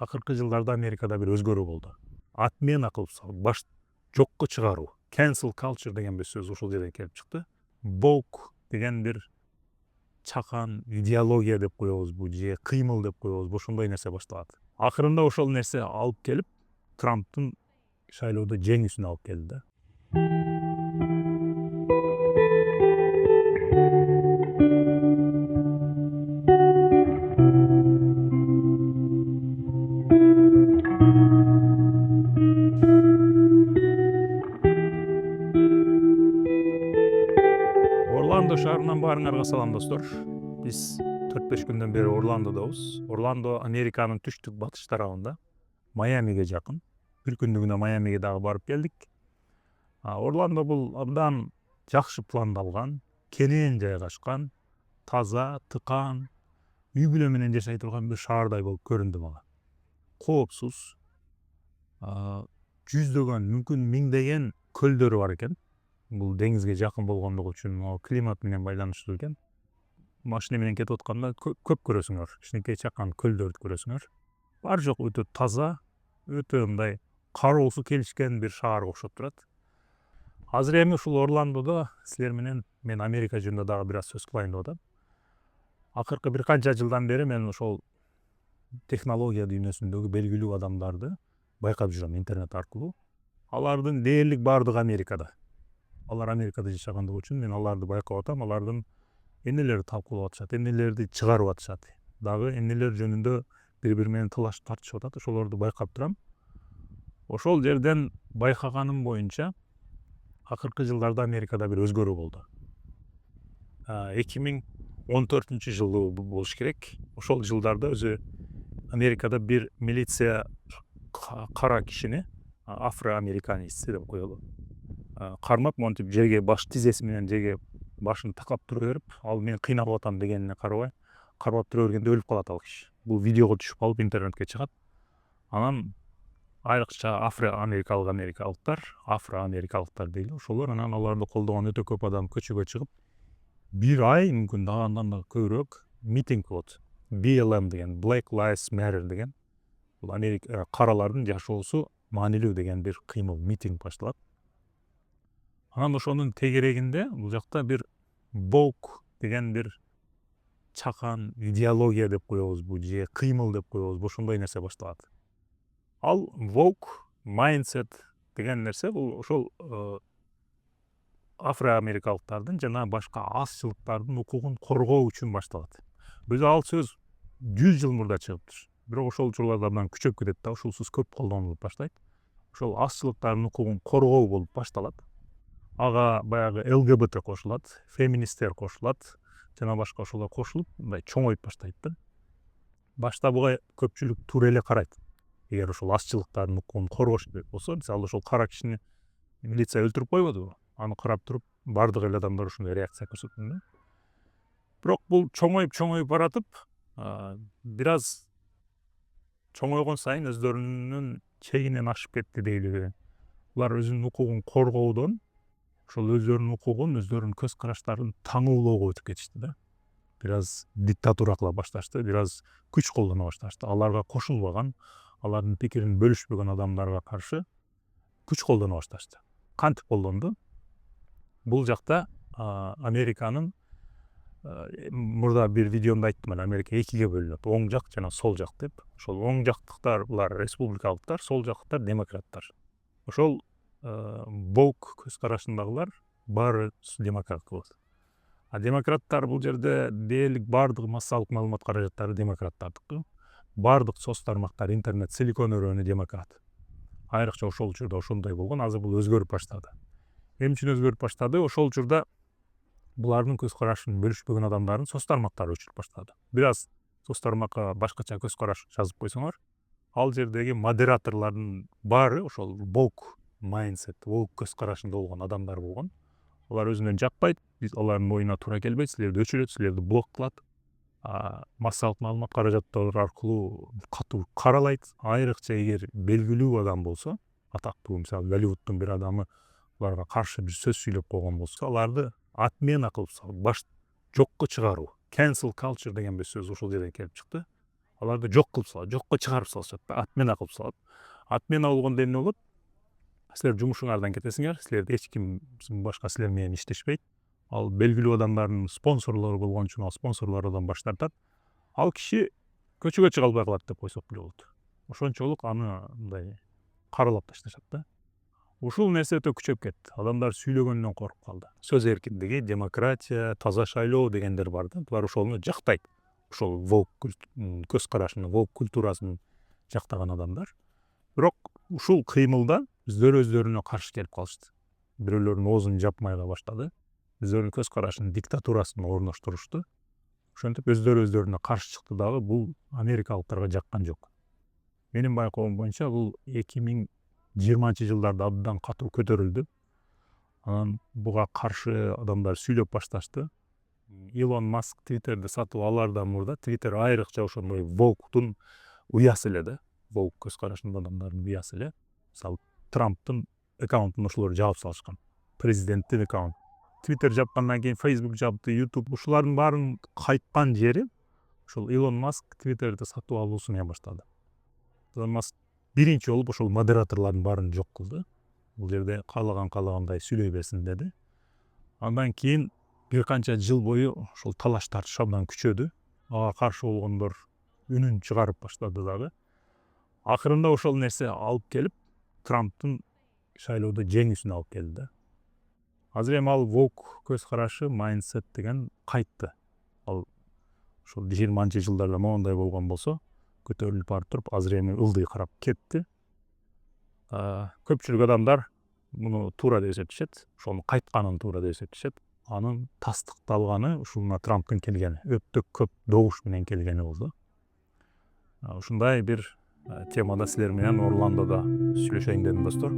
Акыркы жылдарда Америкада бир өзгөрүү болду. Отмена кылып салып, баш жокко чыгаруу, cancel culture деген bir сөз ушул жерден келип чыкты. Woke деген бир чакан идеология деп коебузбу, же кыймыл деп коебузбу, ошондой нерсе башталат. Акырында ошол нерсе алып келип Трамптын шайлоодо жеңүүсүнө алып келди да. Орландо шаарынан баарыңарга салам достор. Биз 4-5 күндөн бери Орландодобуз. Орландо Американын түштүк батыш тарабында, Майамиге жакын. Бир күндүгүнө Майамиге дагы барып келдик. Орландо бул абдан жакшы пландалган, кенен жайгашкан, таза, тыкаан, үй бүлө менен жашай турган бир шаардай болуп көрүндү мага. Коопсуз, жүздөгөн, мүмкүн миңдеген көлдөрү бар экен. Бул деңизге жакын болгондугу үчүн климат менен байланыштуу экен. Машина менен кетип атканда көп көрөсүңөр, кичинекей чакан көлдөрдү көрөсүңөр. Бар жок өтө таза, өтө мындай кароосу келишкен бир шаарга окшоп турат. Азыр эми ушул Орландодо силер менен мен Америка жөнүндө дагы бир аз сөз кылайын деп атам. Акыркы бир канча жылдан бери мен ошол технология дүйнөсүндөгү белгилүү адамдарды байкап жүрөм интернет аркылуу. Алардын дээрлик баардыгы Америкада. Алар Америкада жашагандыгы үчүн мен аларды байкап атам. Алардын эмнелерди талкуулап атышат, эмнелерди чыгарып атышат, дагы эмнелер жөнүндө бири менен талаш тартышып атат, ошолорду байкап турам. Ошол жерден байкаганым боюнча акыркы жылдарда Америкада бир өзгөрүү болду. 2014-жылы болуш керек. Ошол жылдарда өзү Америкада бир милиция кара кишини, афроамериканец деп коелу, кармап, монтип жерге баш тизеси менен жерге башын такап тура берип, ал мен кыйнап атам дегенине карабай, кармап тура бергенде өлүп калат ал киши. Бул видеого түшүп калып интернетке чыгат. Анан айрыкча афроамерикалыктар дейли, ошолор анан аларды колдогон өтө көп адам көчөгө чыгып, бир ай, мүмкүн дагы андан да көбүрөөк митинг болот. BLM деген, Black Lives Matter деген, бул Америка каралардын жашоосу маанилүү деген бир кыймыл, митинг башталат. Анан ошонун тегерегинде бул жакта бир woke деген бир чакан идеология деп коебузбу, же кыймыл деп коебузбу, ошондой нерсе башталат. Ал woke mindset деген нерсе бул ошол афроамерикалыктардын жана башка азчылыктардын укугун коргоо үчүн башталат. Өзү ал сөз 100 жыл мурда чыгыптыр. Бирок ошол учурларда абдан күчөп кетет да, ушул сөз көп колдонулуп баштайт. Ошол азчылыктардын укугун коргоо болуп башталат. Ага баягы ЛГБТ кошулат, феминисттер кошулат, жана башка ошолор кошулуп, мындай чоңоюп баштайт да. Башта буга көпчүлүк туура эле карайт. Эгер ошол азчылыктардын укугун коргош керек болсо, мисалы ошол кара кишини милиция өлтүрүп койбодубу? Аны карап туруп, бардык эле адамдар ушундай реакция көрсөткөн да. Бирок бул чоңоюп баратып, бир аз чоңойгон сайын өздөрүнүн чегинен ашып кетти дейли. Булар өзүнүн укугун коргоодон ошол өздөрүнүн укугун, өздөрүнүн көз караштарын таңуулоого өтүп кетишти да. Бир аз диктатура кыла башташты, бир аз күч колдоно башташты. Аларга кошулбаган, алардын пикирин бөлүшпөгөн адамдарга каршы күч колдоно башташты. Кантип колдонду? Бул жакта Американын, мурда бир видеомда айттым, Америка экиге бөлүнөт, оң жак жана сол жак деп. Ошол оң жактыктар булар республикалыктар, сол жактыктар демократтар. Ошол woke көз карашындагылар баары демократ болот. Демократтар бул жерде дээрлик баардык массалык маалымат каражаттары демократтардыкы. Баардык соц тармактар, интернет, силикон өрөөнү демократ. Айрыкча ошол учурда ошондой болгон, азыр бул өзгөрүп баштады. Эмне үчүн өзгөрүп баштады? Ошол учурда булардын көз карашын бөлүшпөгөн адамдардын соц тармактары өчүрүп баштады. Бир аз соц тармакка башкача көз караш жазып койсоңор, ал жердеги модераторлордун баары ошол woke mindset, woke көз карашында болгон адамдар болгон. Алар өзүнөн жакпайт, биз алардын оюна туура келбейт, силерди өчүрөт, силерди блок кылат. Массалык маалымат каражаттары аркылуу катуу каралайт. Айрыкча эгер белгилүү адам болсо, атактуу, мисалы Голливуддун бир адамы буларга каршы бир сөз сүйлөп койгон болсо, аларды отмена кылып салып, баш жокко чыгаруу, cancel culture деген бир сөз ошол жерден келип чыкты. аларды жок кылып салат, жокко чыгарып салышат да, отмена кылып салат. Отмена болгондо эмне болот? Силер жумушуңардан кетесиңер, силерди эч ким башка силер менен иштешпейт. Ал белгилүү адамдардын спонсорлору болгон үчүн ал спонсорлордон баш тартат. Ал киши көчөгө чыга албай калат деп койсок деле болот. Ошончолук аны мындай каралап ташташат да. Ушул нерсе өтө күчөп кетти. Адамдар сүйлөгөндөн коркуп калды. Сөз эркиндиги, демократия, таза шайлоо дегендер бар да. Булар ошону жактайт. Ошол волк көз карашын, волк культурасын жактаган адамдар. Бирок ушул кыймылдан өздөрүнө каршы келип калышты. Бирөөлөрдүн оозун жапмайга баштады. Өздөрүнүн көз карашын, диктатурасын орноштурушту. Ошентип өздөрүнө каршы чыкты дагы, бул америкалыктарга жаккан жок. Менин байкоом боюнча бул 2020-жылдарда абдан катуу көтөрүлдү. Анан буга каршы адамдар сүйлөп башташты. Илон Маск Твиттерди сатып алаардан мурда Твиттер айрыкча ошондой волктун уясы эле да. Волк көз карашындагы адамдардын уясы эле. Мисалы Трамптын аккаунтун ошолор жаап салышкан. Президенттин аккаунт. Твиттер жапкандан кийин Facebook жапты, YouTube. Ушулардын баарын кайткан жери ошол Илон Маск Твиттерди сатып алуусу менен баштады. Илон Маск биринчи болуп ошол модераторлордун баарын жок кылды. Бул жерде каалагандай сүйлөй берсин деди. Андан кийин бир канча жыл бою ошол талаш тартыш абдан күчөдү. Ага каршы болгондор үнүн чыгарып баштады дагы. Акырында ошол нерсе алып келип Трамптын шайлоодо жеңүүсүнө алып келди да. Азыр эми ал волк көз карашы, майндсет деген кайтты. Ал ошол 20-жылдарда моундай болгон болсо, көтөрүлүп барып туруп, азыр эми ылдый карап кетти. Көпчүлүк адамдар муну туура деп эсептешет, ошонун кайтканын туура деп эсептешет. Анын тастыкталганы ушуна Трамптын келгени, өтө көп добуш менен келгени болду. Ушундай бир темада силер менен Орландода сүйлөшөйүн дедим достор.